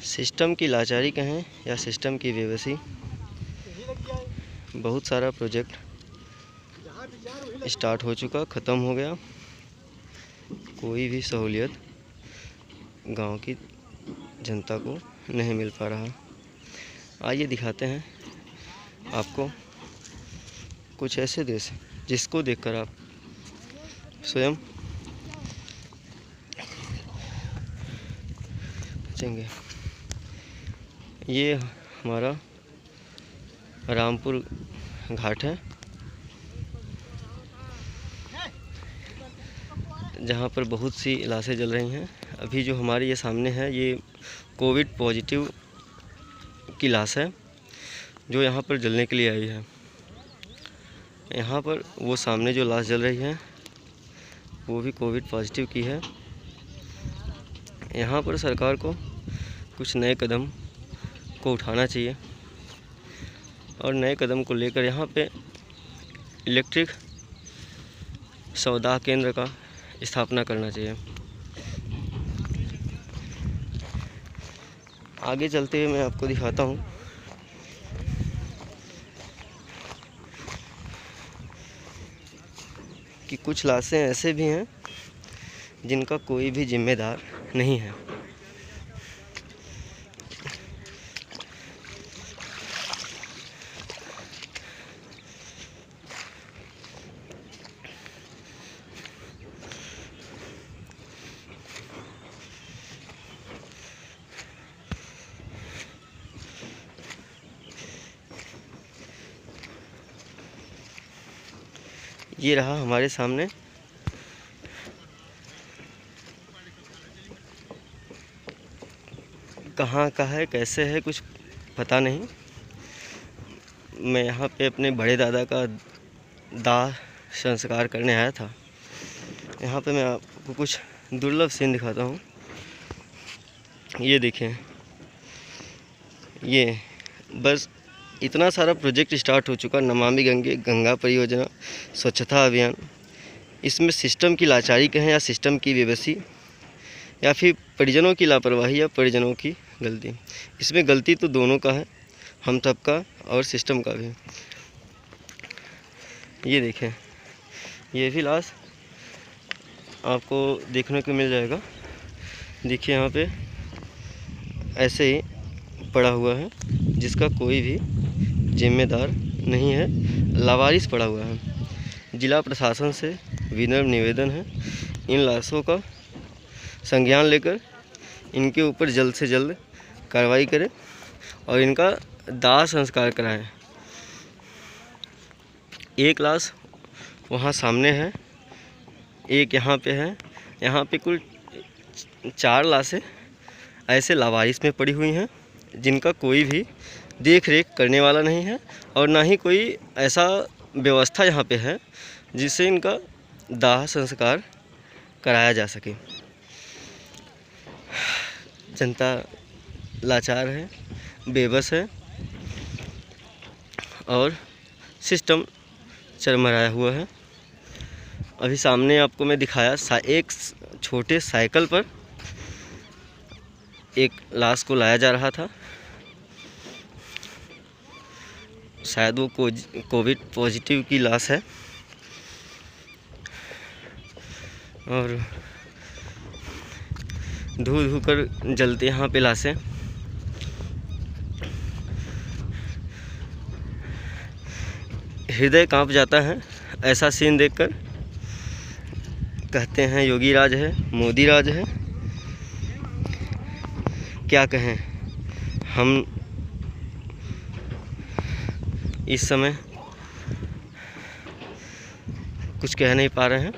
System की लाचारी कहें या सिस्टम की बेबसी, बहुत सारा प्रोजेक्ट स्टार्ट हो चुका, ख़त्म हो गया। कोई भी सहूलियत गांव की जनता को नहीं मिल पा रहा। आइए दिखाते हैं आपको कुछ ऐसे दृश्य जिसको देखकर आप स्वयं बचेंगे। ये हमारा रामपुर घाट है, जहाँ पर बहुत सी लाशें जल रही हैं। अभी जो हमारे ये सामने है, ये कोविड पॉजिटिव की लाश है जो यहाँ पर जलने के लिए आई है। यहाँ पर वो सामने जो लाश जल रही है वो भी कोविड पॉजिटिव की है। यहाँ पर सरकार को कुछ नए कदम को उठाना चाहिए और नए कदम को लेकर यहाँ पे इलेक्ट्रिक शवदाह केंद्र का स्थापना करना चाहिए। आगे चलते हुए मैं आपको दिखाता हूँ कि कुछ लाशें ऐसे भी हैं जिनका कोई भी जिम्मेदार नहीं है। ये रहा हमारे सामने कहाँ का है, कैसे है, कुछ पता नहीं। मैं यहाँ पे अपने बड़े दादा का दाह संस्कार करने आया था। यहाँ पे मैं आपको कुछ दुर्लभ सीन दिखाता हूँ। ये देखें, ये बस इतना सारा प्रोजेक्ट स्टार्ट हो चुका, नमामि गंगे, गंगा परियोजना, स्वच्छता अभियान। इसमें सिस्टम की लाचारी कहें या सिस्टम की बेबसी या फिर परिजनों की लापरवाही या परिजनों की गलती, इसमें गलती तो दोनों का है, हम सबका और सिस्टम का भी। ये देखें, ये भी लाश आपको देखने को मिल जाएगा। देखिए यहाँ पे ऐसे ही पड़ा हुआ है जिसका कोई भी जिम्मेदार नहीं है, लावारिस पड़ा हुआ है। जिला प्रशासन से विनम्र निवेदन है, इन लाशों का संज्ञान लेकर इनके ऊपर जल्द से जल्द कार्रवाई करें और इनका दाह संस्कार कराएं। एक लाश वहाँ सामने है, एक यहाँ पे है। यहाँ पे कुल 4 लाशें ऐसे लावारिस में पड़ी हुई हैं जिनका कोई भी देख रेख करने वाला नहीं है और ना ही कोई ऐसा व्यवस्था यहाँ पे है जिससे इनका दाह संस्कार कराया जा सके। जनता लाचार है, बेबस है और सिस्टम चरमराया हुआ है। अभी सामने आपको मैं दिखाया एक छोटे साइकिल पर एक लाश को लाया जा रहा था। शायद वो कोविड पॉजिटिव की लाश है और धू धू कर जलते यहाँ पे लाशें। हृदय कांप जाता है ऐसा सीन देखकर। कहते हैं योगी राज है, मोदी राज है, क्या कहें। हम इस समय कुछ कह नहीं पा रहे हैं।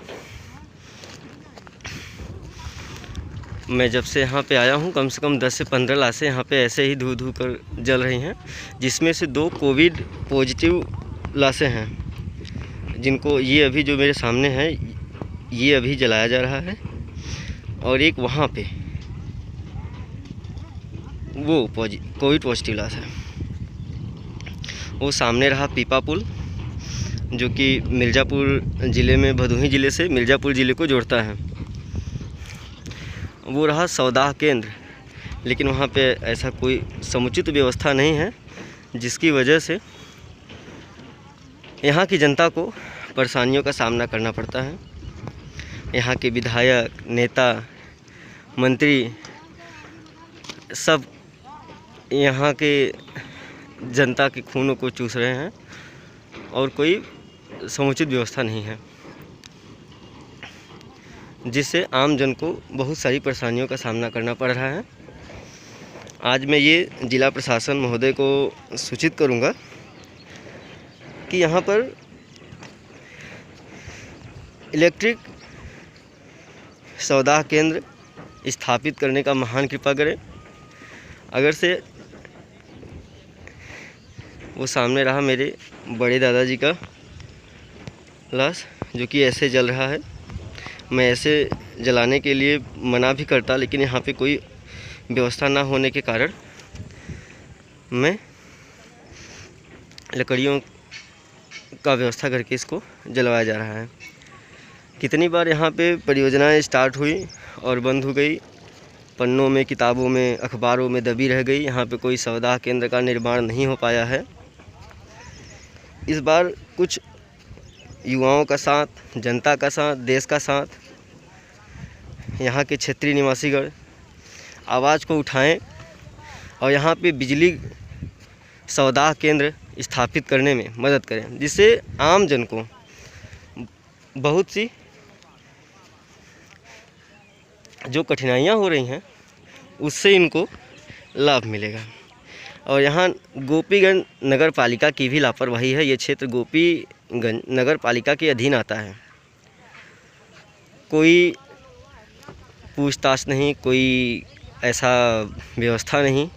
मैं जब से यहाँ पे आया हूँ कम से कम 10 से 15 लाशें यहाँ पे ऐसे ही धू धू कर जल रही हैं, जिसमें से 2 कोविड पॉजिटिव लाशें हैं, जिनको ये अभी जो मेरे सामने है ये अभी जलाया जा रहा है और एक वहाँ पे वो कोविड पॉजिटिव लाश है। वो सामने रहा पीपा पुल, जो कि मिर्ज़ापुर ज़िले में, भदोही ज़िले से मिर्ज़ापुर ज़िले को जोड़ता है। वो रहा शवदाह केंद्र, लेकिन वहाँ पे ऐसा कोई समुचित व्यवस्था नहीं है, जिसकी वजह से यहाँ की जनता को परेशानियों का सामना करना पड़ता है। यहाँ के विधायक, नेता, मंत्री सब यहाँ के जनता के खूनों को चूस रहे हैं और कोई समुचित व्यवस्था नहीं है, जिससे आम जन को बहुत सारी परेशानियों का सामना करना पड़ रहा है। आज मैं ये जिला प्रशासन महोदय को सूचित करूँगा कि यहाँ पर इलेक्ट्रिक सौदा केंद्र स्थापित करने का महान कृपा करें। अगर से वो सामने रहा मेरे बड़े दादाजी का लाश, जो कि ऐसे जल रहा है। मैं ऐसे जलाने के लिए मना भी करता, लेकिन यहाँ पे कोई व्यवस्था ना होने के कारण मैं लकड़ियों का व्यवस्था करके इसको जलवाया जा रहा है। कितनी बार यहाँ पे परियोजनाएं स्टार्ट हुई और बंद हो गई, पन्नों में, किताबों में, अखबारों में दबी रह गई। यहाँ पे कोई सौदा केंद्र का निर्माण नहीं हो पाया है। इस बार कुछ युवाओं का साथ, जनता का साथ, देश का साथ, यहाँ के क्षेत्रीय निवासीगण आवाज़ को उठाएं और यहाँ पे बिजली सौदा केंद्र स्थापित करने में मदद करें, जिससे आम जन को बहुत सी जो कठिनाइयाँ हो रही हैं उससे इनको लाभ मिलेगा। और यहाँ गोपीगंज नगर पालिका की भी लापरवाही है। ये क्षेत्र गोपीगंज नगर पालिका के अधीन आता है। कोई पूछताछ नहीं, कोई ऐसा व्यवस्था नहीं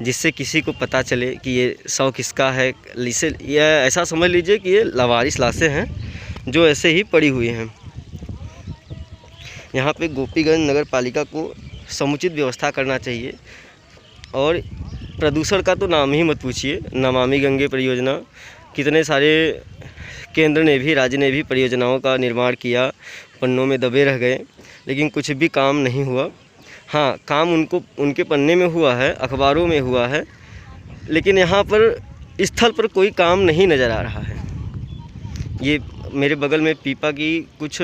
जिससे किसी को पता चले कि ये शव किसका है। इसे यह ऐसा समझ लीजिए कि ये लावारिस लाशें हैं जो ऐसे ही पड़ी हुई हैं। यहाँ पे गोपीगंज नगर पालिका को समुचित व्यवस्था करना चाहिए। और प्रदूषण का तो नाम ही मत पूछिए। नमामि गंगे परियोजना, कितने सारे केंद्र ने भी, राज्य ने भी परियोजनाओं का निर्माण किया, पन्नों में दबे रह गए, लेकिन कुछ भी काम नहीं हुआ। हाँ, काम उनके पन्ने में हुआ है, अखबारों में हुआ है, लेकिन यहाँ पर स्थल पर कोई काम नहीं नज़र आ रहा है। ये मेरे बगल में पीपा की कुछ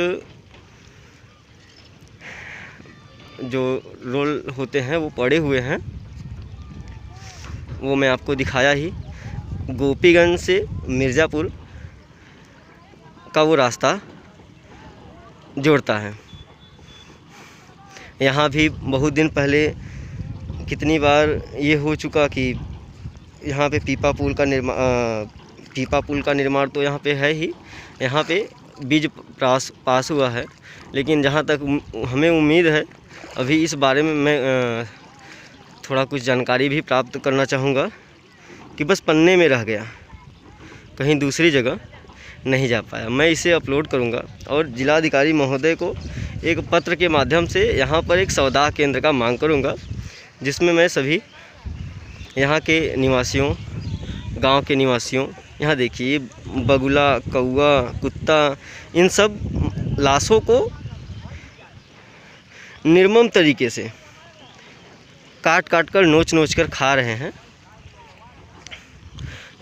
जो रोल होते हैं वो पड़े हुए हैं, वो मैं आपको दिखाया ही। गोपीगंज से मिर्ज़ापुर का वो रास्ता जोड़ता है। यहाँ भी बहुत दिन पहले कितनी बार ये हो चुका कि यहाँ पे पीपा पुल का निर्माण तो यहाँ पे है ही। यहाँ पे बीज पास हुआ है, लेकिन जहाँ तक हमें उम्मीद है, अभी इस बारे में मैं थोड़ा कुछ जानकारी भी प्राप्त करना चाहूँगा कि बस पन्ने में रह गया, कहीं दूसरी जगह नहीं जा पाया। मैं इसे अपलोड करूँगा और जिलाधिकारी महोदय को एक पत्र के माध्यम से यहाँ पर एक सौदा केंद्र का मांग करूँगा, जिसमें मैं सभी यहाँ के निवासियों, गांव के निवासियों, यहाँ देखिए बगुला, कौआ, कुत्ता, इन सब लाशों को निर्मम तरीके से काट कर, नोच कर खा रहे हैं।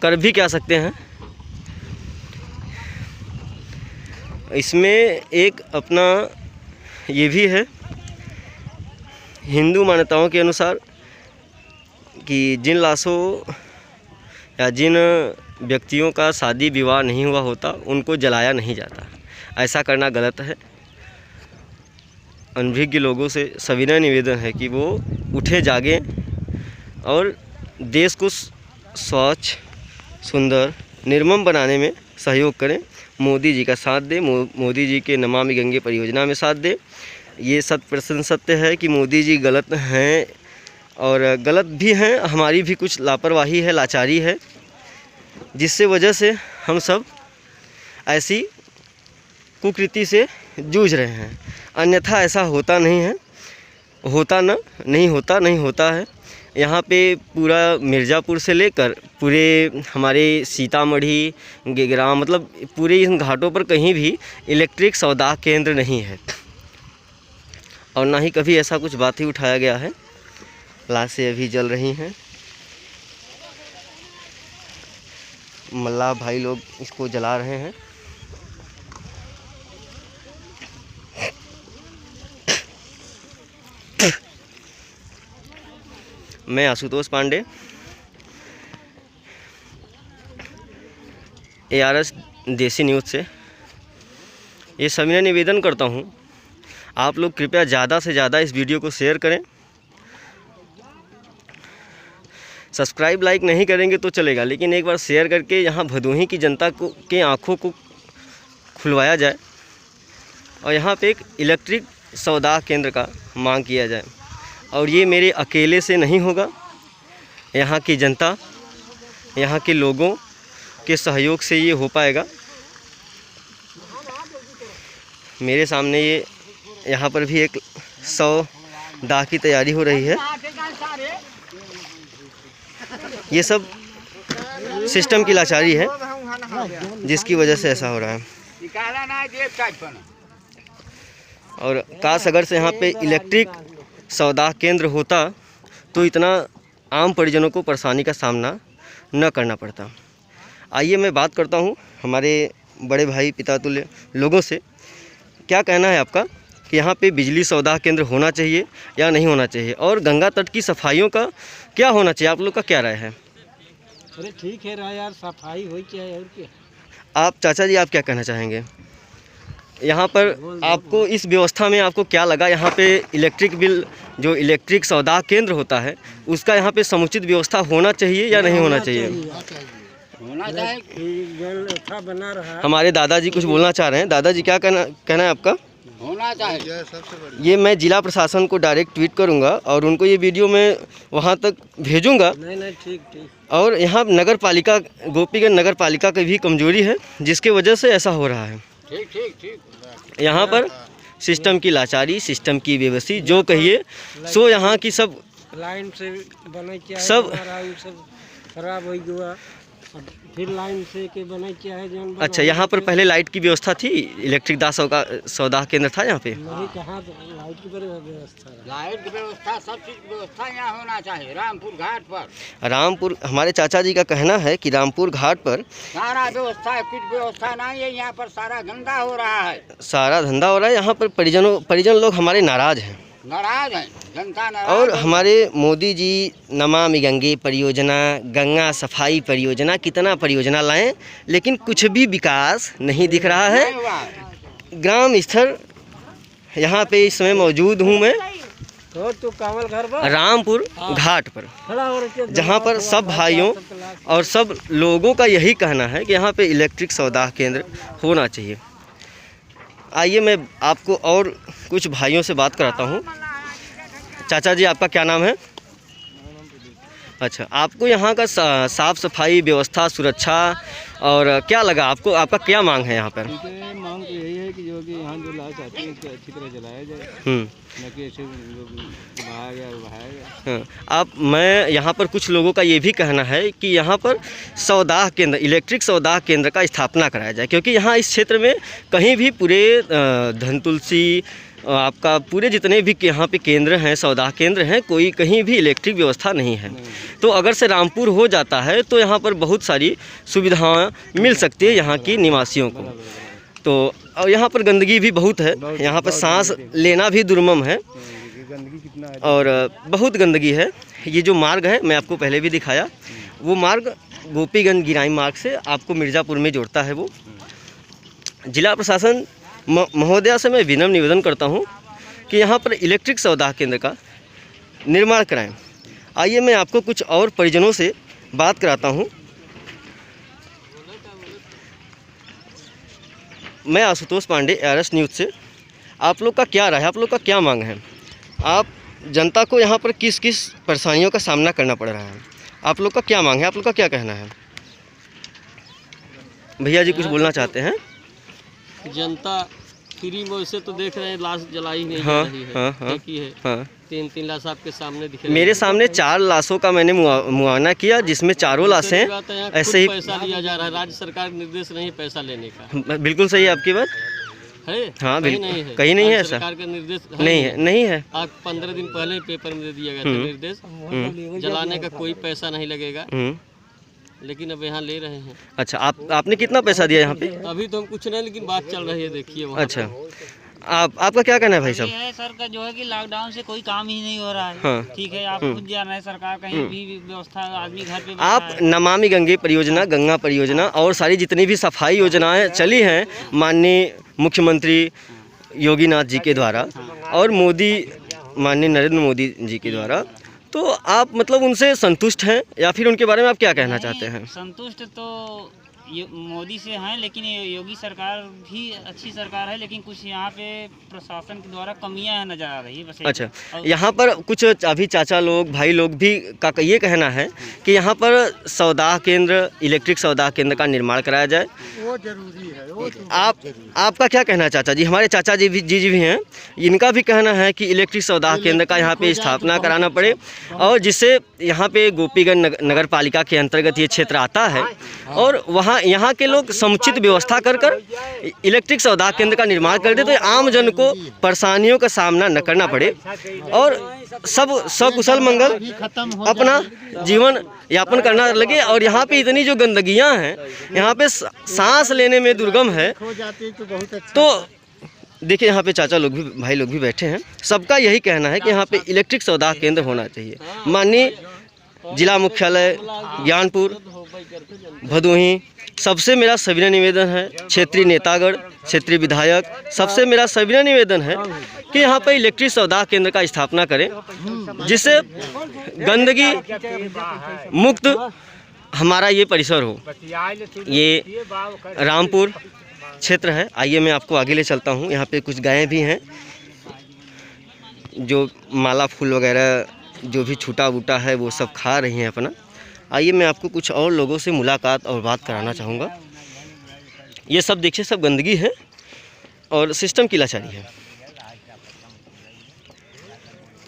कर भी क्या सकते हैं। इसमें एक अपना ये भी है, हिंदू मान्यताओं के अनुसार, कि जिन लाशों या जिन व्यक्तियों का शादी विवाह नहीं हुआ होता उनको जलाया नहीं जाता। ऐसा करना गलत है। अनभिज्ञ लोगों से सविनय निवेदन है कि वो उठे, जागें और देश को स्वच्छ, सुंदर, निर्मम बनाने में सहयोग करें। मोदी जी का साथ दें, मोदी जी के नमामि गंगे परियोजना में साथ दें। ये 100% सत्य है कि मोदी जी गलत हैं और गलत भी हैं, हमारी भी कुछ लापरवाही है, लाचारी है, जिससे वजह से हम सब ऐसी कुकृति से जूझ रहे हैं। अन्यथा ऐसा होता नहीं है, नहीं होता है। यहाँ पे पूरा मिर्ज़ापुर से लेकर पूरे हमारे सीतामढ़ी, गेगरा, मतलब पूरे इन घाटों पर कहीं भी इलेक्ट्रिक सौदा केंद्र नहीं है और ना ही कभी ऐसा कुछ बात ही उठाया गया है। लाशें अभी जल रही हैं। मल्लाह भाई लोग इसको जला रहे हैं। मैं आशुतोष पांडे, ARS देसी न्यूज़ से ये सविनय निवेदन करता हूँ, आप लोग कृपया ज़्यादा से ज़्यादा इस वीडियो को शेयर करें। सब्सक्राइब लाइक नहीं करेंगे तो चलेगा, लेकिन एक बार शेयर करके यहाँ भदोही की जनता को के आँखों को खुलवाया जाए और यहाँ पे एक इलेक्ट्रिक सौदा केंद्र का मांग किया जाए। और ये मेरे अकेले से नहीं होगा, यहाँ की जनता, यहाँ के लोगों के सहयोग से ये हो पाएगा। मेरे सामने ये यहाँ पर भी एक 100 दाह की तैयारी हो रही है। ये सब सिस्टम की लाचारी है जिसकी वजह से ऐसा हो रहा है। और काश अगर से यहाँ पे इलेक्ट्रिक सौदा केंद्र होता तो इतना आम परिजनों को परेशानी का सामना न करना पड़ता। आइए मैं बात करता हूँ हमारे बड़े भाई पितातुल्य लोगों से। क्या कहना है आपका कि यहाँ पे बिजली सौदा केंद्र होना चाहिए या नहीं होना चाहिए, और गंगा तट की सफाइयों का क्या होना चाहिए? आप लोग का क्या राय है? अरे ठीक है राय यार, सफाई हो चाहिए और क्या। आप चाचा जी, आप क्या कहना चाहेंगे? यहाँ पर आपको इस व्यवस्था में आपको क्या लगा? यहाँ पे इलेक्ट्रिक बिल जो इलेक्ट्रिक सौदा केंद्र होता है उसका यहाँ पे समुचित व्यवस्था होना चाहिए या नहीं होना चाहिए? होना चाहिए, अच्छा बना रहा है। हमारे दादाजी कुछ बोलना चाह रहे हैं। दादाजी क्या कहना है आपका? होना चाहिए। ये मैं जिला प्रशासन को डायरेक्ट ट्वीट करूंगा और उनको ये वीडियो मैं वहां तक भेजूंगा। नहीं ठीक ठीक। और यहाँ नगर पालिका, गोपीगंज नगर पालिका की भी कमजोरी है जिसके वजह से ऐसा हो रहा है। ठीक ठीक ठीक। यहाँ पर सिस्टम की लाचारी, सिस्टम की बेबसी, जो कहिए सो यहाँ की सब लाइन से बने क्या सब खराब हो गया, फिर लाइन से के बने क्या है। अच्छा, यहाँ पर पहले लाइट की व्यवस्था थी, इलेक्ट्रिक दाह सौदा केंद्र था यहाँ पे? नहीं, कहाँ लाइट की व्यवस्था? लाइट की व्यवस्था, सब चीज की व्यवस्था यहाँ होना चाहिए। रामपुर घाट पर, रामपुर, हमारे चाचा जी का कहना है कि रामपुर घाट पर सारा व्यवस्था है, कुछ व्यवस्था नहीं है। यहाँ पर सारा धंधा हो रहा है, सारा धंधा हो रहा है। यहाँ पर परिजन लोग हमारे नाराज हैं, जनता नाराज। और हमारे मोदी जी नमामि गंगे परियोजना, गंगा सफाई परियोजना, कितना परियोजना लाएं, लेकिन कुछ भी विकास नहीं दिख रहा है। ग्राम स्तर यहाँ पे इस समय मौजूद हूँ मैं तो कावल घर पर रामपुर घाट पर, जहाँ पर सब भाइयों और सब लोगों का यही कहना है कि यहाँ पे इलेक्ट्रिक सौदा केंद्र होना चाहिए। आइए मैं आपको और कुछ भाइयों से बात कराता हूँ। चाचा जी, आपका क्या नाम है? अच्छा, आपको यहाँ का साफ़ सफाई व्यवस्था, सुरक्षा और क्या लगा आपको? आपका क्या मांग है यहाँ पर? मांग तो यही है कि जो कि यहाँ जो लाइट आती है उसको अच्छी तरह जलाया जाए, न कि ऐसे बहाया। मैं यहाँ पर कुछ लोगों का ये भी कहना है कि यहाँ पर सौदा केंद्र, इलेक्ट्रिक सौदा केंद्र का स्थापना कराया जाए, क्योंकि यहाँ इस क्षेत्र में कहीं भी पूरे धनतुलसी, आपका पूरे जितने भी यहाँ पे केंद्र हैं, सौदा केंद्र हैं, कोई कहीं भी इलेक्ट्रिक व्यवस्था नहीं है। तो अगर से रामपुर हो जाता है तो यहाँ पर बहुत सारी सुविधाएं मिल सकती है यहाँ की निवासियों को। तो और यहाँ पर गंदगी भी बहुत है, यहाँ पर सांस लेना भी दुर्गम है और बहुत गंदगी है। ये जो मार्ग है, मैं आपको पहले भी दिखाया, वो मार्ग गोपीगंज गिराई मार्ग से आपको मिर्ज़ापुर में जोड़ता है। वो जिला प्रशासन महोदया से मैं विनम्र निवेदन करता हूँ कि यहाँ पर इलेक्ट्रिक सौदा केंद्र का निर्माण कराएं। आइए मैं आपको कुछ और परिजनों से बात कराता हूँ। मैं आशुतोष पांडे, ARS न्यूज़ से। आप लोग का क्या राय है? आप लोग का क्या मांग है? आप जनता को यहाँ पर किस किस परेशानियों का सामना करना पड़ रहा है? आप लोग का क्या मांग है? आप लोग का क्या कहना है? भैया जी कुछ बोलना चाहते हैं? जनता फ्री में वैसे तो देख रहे हैं, लाश जलाई नहीं हाँ, जा रही है। हाँ, एक ही है, हाँ। 3 लाश आपके सामने दिख रहे हैं। मेरे सामने 4 लाशों का मैंने मुआयना किया, जिसमें चारों लाशें ऐसे ही पैसा लिया जा रहा है। राज्य सरकार निर्देश नहीं पैसा लेने का। बिल्कुल सही है आपकी बात। है? हाँ, कहीं बिल्कुल। नहीं है। कहीं नहीं है आज ऐसा? सरकार का निर्देश नहीं है, नहीं है। आज 15 दिन पहले ही पेपर में दे दिया गया था निर्देश, जलाने का कोई पैसा नहीं लगेगा, लेकिन अब यहाँ ले रहे हैं। अच्छा, आपने कितना पैसा दिया यहाँ पे? अभी तो हम कुछ नहीं, लेकिन बात चल रही है, देखिए वहाँ। अच्छा, आपका क्या कहना है भाई साहब? ये है सर का जो है कि लॉकडाउन से कोई काम ही नहीं हो रहा है। हाँ। ठीक है, आप खुद जाना है, सरकार कहीं भी व्यवस्था आदमी घर पे आप नमामि गंगे परियोजना, गंगा परियोजना और सारी जितनी भी सफाई योजनाएं चली हैं माननीय मुख्यमंत्री योगी नाथ जी के द्वारा और माननीय नरेंद्र मोदी जी के द्वारा, तो आप मतलब उनसे संतुष्ट हैं या फिर उनके बारे में आप क्या कहना चाहते हैं? संतुष्ट तो मोदी से हैं, लेकिन योगी सरकार भी अच्छी सरकार है, लेकिन कुछ यहाँ पे प्रशासन के द्वारा कमियां नजर आ रही है बस। अच्छा, यहाँ पर कुछ अभी चाचा लोग, भाई लोग भी का ये कहना है कि यहाँ पर सौदा केंद्र, इलेक्ट्रिक सौदा केंद्र का निर्माण कराया जाए। वो जरूरी है। आपका क्या कहना है चाचा जी? हमारे चाचा जी भी हैं, इनका भी कहना है कि इलेक्ट्रिक सौदा केंद्र का यहाँ पे स्थापना कराना पड़े और जिससे यहाँ पे गोपीगंज नगर पालिका के अंतर्गत ये क्षेत्र आता है और वहाँ यहाँ के लोग समुचित व्यवस्था कर इलेक्ट्रिक सौदा केंद्र का निर्माण कर दे तो आम जन को परेशानियों का सामना न करना पड़े और सब सकुशल मंगल अपना जीवन यापन करना लगे। और यहाँ पे इतनी जो गंदगियाँ हैं, यहाँ पे सांस लेने में दुर्गम है। तो देखिए, यहाँ पे चाचा लोग भी, भाई लोग भी बैठे हैं, सबका यही कहना है कि यहाँ पे इलेक्ट्रिक सौदा केंद्र होना चाहिए। माननीय जिला मुख्यालय ज्ञानपुर, भदोही, सबसे मेरा सविनय निवेदन है, क्षेत्रीय नेतागण, क्षेत्रीय विधायक, सबसे मेरा सविनय निवेदन है कि यहाँ पर इलेक्ट्रिक सौदा केंद्र का स्थापना करें, जिससे गंदगी मुक्त हमारा ये परिसर हो। ये रामपुर क्षेत्र है। आइए मैं आपको आगे ले चलता हूँ। यहाँ पे कुछ गायें भी हैं जो माला फूल वगैरह जो भी छूटा बूटा है वो सब खा रही हैं अपना। आइए मैं आपको कुछ और लोगों से मुलाकात और बात कराना चाहूँगा। ये सब देखिए, सब गंदगी है और सिस्टम की लाचारी है।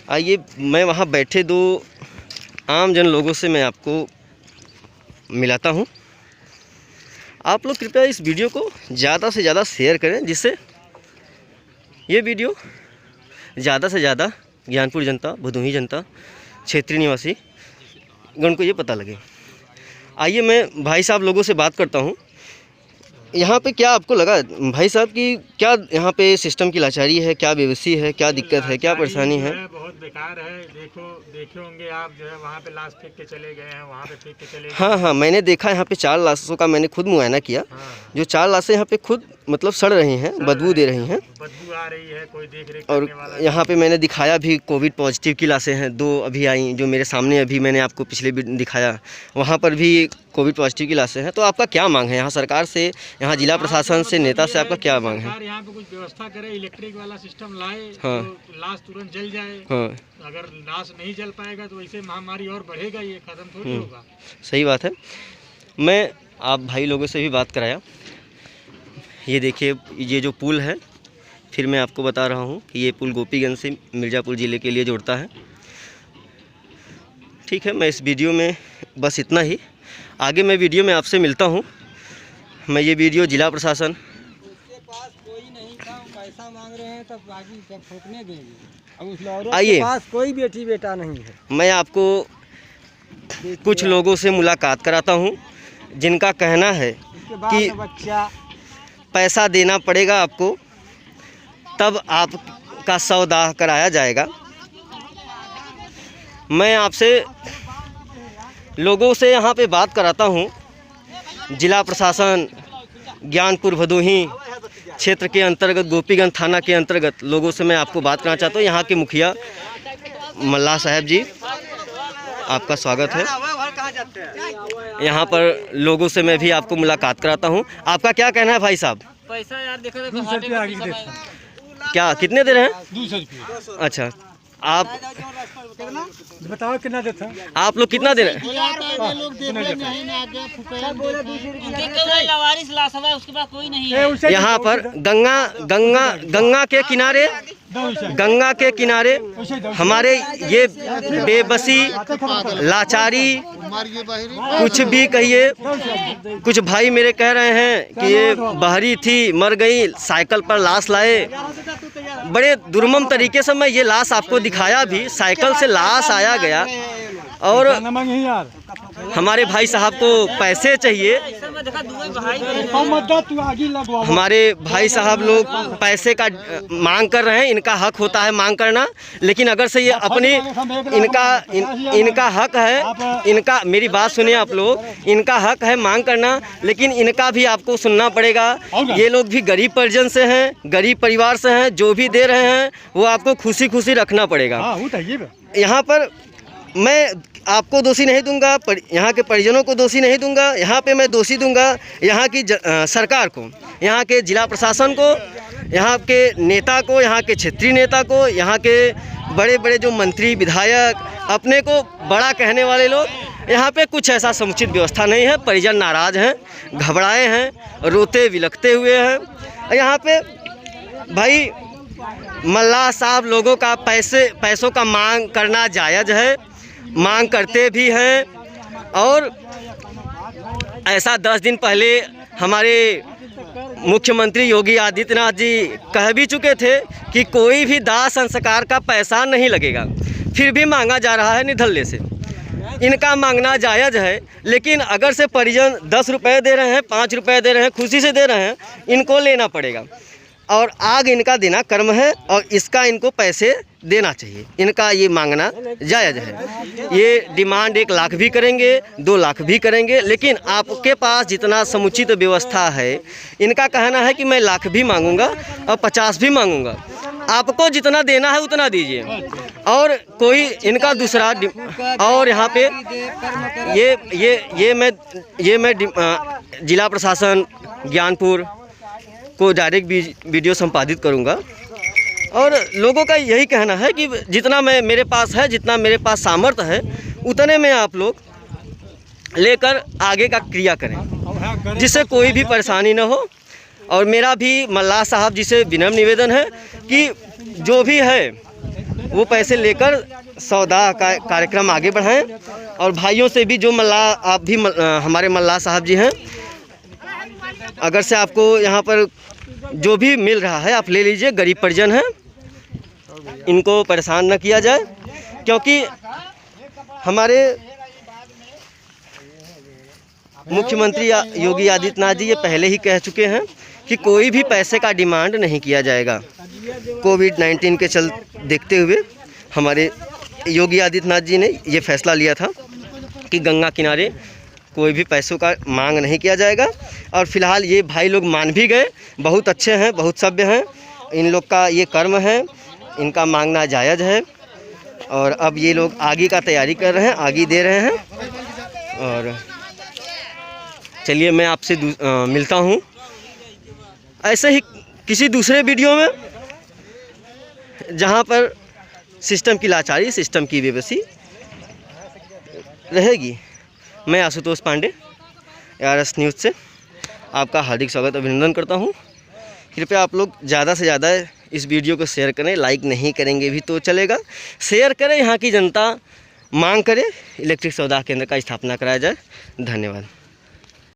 आइए मैं वहाँ बैठे दो आम जन लोगों से मैं आपको मिलाता हूँ। आप लोग कृपया इस वीडियो को ज़्यादा से ज़्यादा शेयर करें, जिससे ये वीडियो ज़्यादा से ज़्यादा ज्ञानपुर जनता, भदोही जनता, क्षेत्रीय निवासी गण को ये पता लगे। आइए मैं भाई साहब लोगों से बात करता हूँ। यहाँ पे क्या आपको लगा भाई साहब कि क्या यहाँ पे सिस्टम की लाचारी है, क्या बेबसी है, क्या दिक्कत है, क्या परेशानी है? बहुत बेकार है। देखे होंगे आप, जो है वहाँ पे लाश फेंक के चले गए हैं, वहाँ पे फेंक के चले गए। हाँ, मैंने देखा यहाँ पे 4 लाशों का मैंने खुद मुआयना किया। जो 4 लाशें यहाँ पे खुद मतलब सड़ रही हैं, बदबू दे रही हैं, बदबू आ रही है, कोई देख रेख और करने वाला। यहाँ पे मैंने दिखाया भी कोविड पॉजिटिव की लाशें हैं। 2 अभी आई जो मेरे सामने, अभी मैंने आपको पिछले भी दिखाया, वहाँ पर भी कोविड पॉजिटिव की लाशें हैं। तो आपका क्या मांग है यहाँ सरकार से, यहाँ जिला प्रशासन से, नेता से आपका क्या मांग है? यहाँ पे कुछ व्यवस्था करे, इलेक्ट्रिक वाला सिस्टम लाए, हाँ। तो लाश तुरंत जल जाए। हाँ, अगर लाश नहीं जल पाएगा तो वैसे महामारी और बढ़ेगा, ये खत्म थोड़ी होगा। सही बात है। मैं आप भाई लोगों से भी बात कराया। ये देखिए, ये जो पुल है, फिर मैं आपको बता रहा हूँ कि ये पुल गोपीगंज से मिर्ज़ापुर ज़िले के लिए जोड़ता है। ठीक है, मैं इस वीडियो में बस इतना ही। आगे मैं वीडियो में आपसे मिलता हूँ। मैं ये वीडियो जिला प्रशासन कोई नहीं था, पैसा मांग रहे हैं तब बाकी सब ठोकने देंगे। अब उस औरत आइए। के पास कोई बेटी बेटा नहीं है। मैं आपको कुछ लोगों से मुलाकात कराता हूँ जिनका कहना है कि बच्चा पैसा देना पड़ेगा आपको, तब आपका सौदा कराया जाएगा। मैं आपसे लोगों से यहाँ पे बात कराता हूँ। जिला प्रशासन ज्ञानपुर भदोही क्षेत्र के अंतर्गत, गोपीगंज थाना के अंतर्गत लोगों से मैं आपको बात करना चाहता हूँ। यहाँ के मुखिया मल्ला साहब जी, आपका स्वागत है। यहाँ पर लोगों से मैं भी आपको मुलाकात कराता हूँ। आपका क्या कहना है भाई साहब? पैसा यार देखो तो क्या कितने दे रहे हैं? 200 रुपये। अच्छा, आप बताओ कितना देता है? आप लोग कितना दे रहे हैं? लवारिस लाशवा उसके पास कोई नहीं है। यहाँ पर गंगा के किनारे हमारे ये बेबसी, लाचारी, कुछ भी कहिए, कुछ भाई मेरे कह रहे हैं कि ये बहरी थी, मर गई, साइकिल पर लाश लाए। बड़े दुर्मम तरीके से मैं ये लाश आपको दिखाया भी, साइकिल से लाश आया गया और हमारे भाई साहब को पैसे चाहिए। हमारे भाई साहब लोग पैसे का मांग कर रहे हैं, इनका हक होता है मांग करना, लेकिन अगर से ये अपनी इनका हक है, इनका मेरी बात सुनिए आप लोग, इनका हक है मांग करना, लेकिन इनका भी आपको सुनना पड़ेगा। ये लोग भी गरीब परिजन से हैं, गरीब परिवार से हैं, जो भी दे रहे हैं वो आपको खुशी खुशी रखना पड़ेगा। यहाँ पर मैं आपको दोषी नहीं दूंगा, यहाँ के परिजनों को दोषी नहीं दूंगा, यहाँ पे मैं दोषी दूंगा यहाँ की सरकार को, यहाँ के जिला प्रशासन को, यहाँ के नेता को, यहाँ के क्षेत्रीय नेता को, यहाँ के बड़े बड़े जो मंत्री विधायक, अपने को बड़ा कहने वाले लोग। यहाँ पे कुछ ऐसा समुचित व्यवस्था नहीं है। परिजन नाराज़ हैं, घबराए हैं, रोते विलखते हुए हैं। यहाँ पे भाई मल्लाह साहब लोगों का पैसों का मांग करना जायज़ है, मांग करते भी हैं। और ऐसा 10 दिन पहले हमारे मुख्यमंत्री योगी आदित्यनाथ जी कह भी चुके थे कि कोई भी दाह संस्कार का पैसा नहीं लगेगा, फिर भी मांगा जा रहा है निधल्ले से। इनका मांगना जायज़ है, लेकिन अगर से परिजन 10 रुपये दे रहे हैं, 5 रुपये दे रहे हैं, खुशी से दे रहे हैं, इनको लेना पड़ेगा। और आग इनका देना कर्म है और इसका इनको पैसे देना चाहिए। इनका ये मांगना जायज़ है। ये डिमांड 1 लाख भी करेंगे, 2 लाख भी करेंगे, लेकिन आपके पास जितना समुचित व्यवस्था है, इनका कहना है कि मैं लाख भी मांगूंगा और 50 भी मांगूंगा। आपको जितना देना है उतना दीजिए। और कोई इनका दूसरा और यहाँ पे ये मैं जिला प्रशासन ज्ञानपुर को डायरेक्ट वीडियो संपादित करूँगा। और लोगों का यही कहना है कि जितना मेरे पास है, जितना मेरे पास सामर्थ्य है, उतने में आप लोग लेकर आगे का क्रिया करें, जिससे कोई भी परेशानी न हो। और मेरा भी मल्लाह साहब जी से विनम्र निवेदन है कि जो भी है वो पैसे लेकर सौदा का कार्यक्रम आगे बढ़ाएं। और भाइयों से भी जो मल्लाह, आप भी हमारे मल्लाह साहब जी हैं, अगर से आपको यहाँ पर जो भी मिल रहा है आप ले लीजिए। गरीब परिजन हैं, इनको परेशान न किया जाए, क्योंकि हमारे मुख्यमंत्री योगी आदित्यनाथ जी ये पहले ही कह चुके हैं कि कोई भी पैसे का डिमांड नहीं किया जाएगा। कोविड-19 के देखते हुए हमारे योगी आदित्यनाथ जी ने ये फैसला लिया था कि गंगा किनारे कोई भी पैसों का मांग नहीं किया जाएगा। और फिलहाल ये भाई लोग मान भी गए, बहुत अच्छे हैं, बहुत सभ्य हैं, इन लोग का ये कर्म है, इनका मांगना जायज़ है। और अब ये लोग आगे का तैयारी कर रहे हैं, आगे दे रहे हैं। और चलिए मैं आपसे मिलता हूँ ऐसे ही किसी दूसरे वीडियो में, जहाँ पर सिस्टम की लाचारी, सिस्टम की बेबसी रहेगी। मैं आशुतोष पांडे ARS न्यूज़ से आपका हार्दिक स्वागत अभिनंदन करता हूँ। कृपया आप लोग ज़्यादा से ज़्यादा इस वीडियो को शेयर करें, लाइक नहीं करेंगे भी तो चलेगा, शेयर करें। यहाँ की जनता मांग करे इलेक्ट्रिक सौदा केंद्र का स्थापना कराया जाए। धन्यवाद।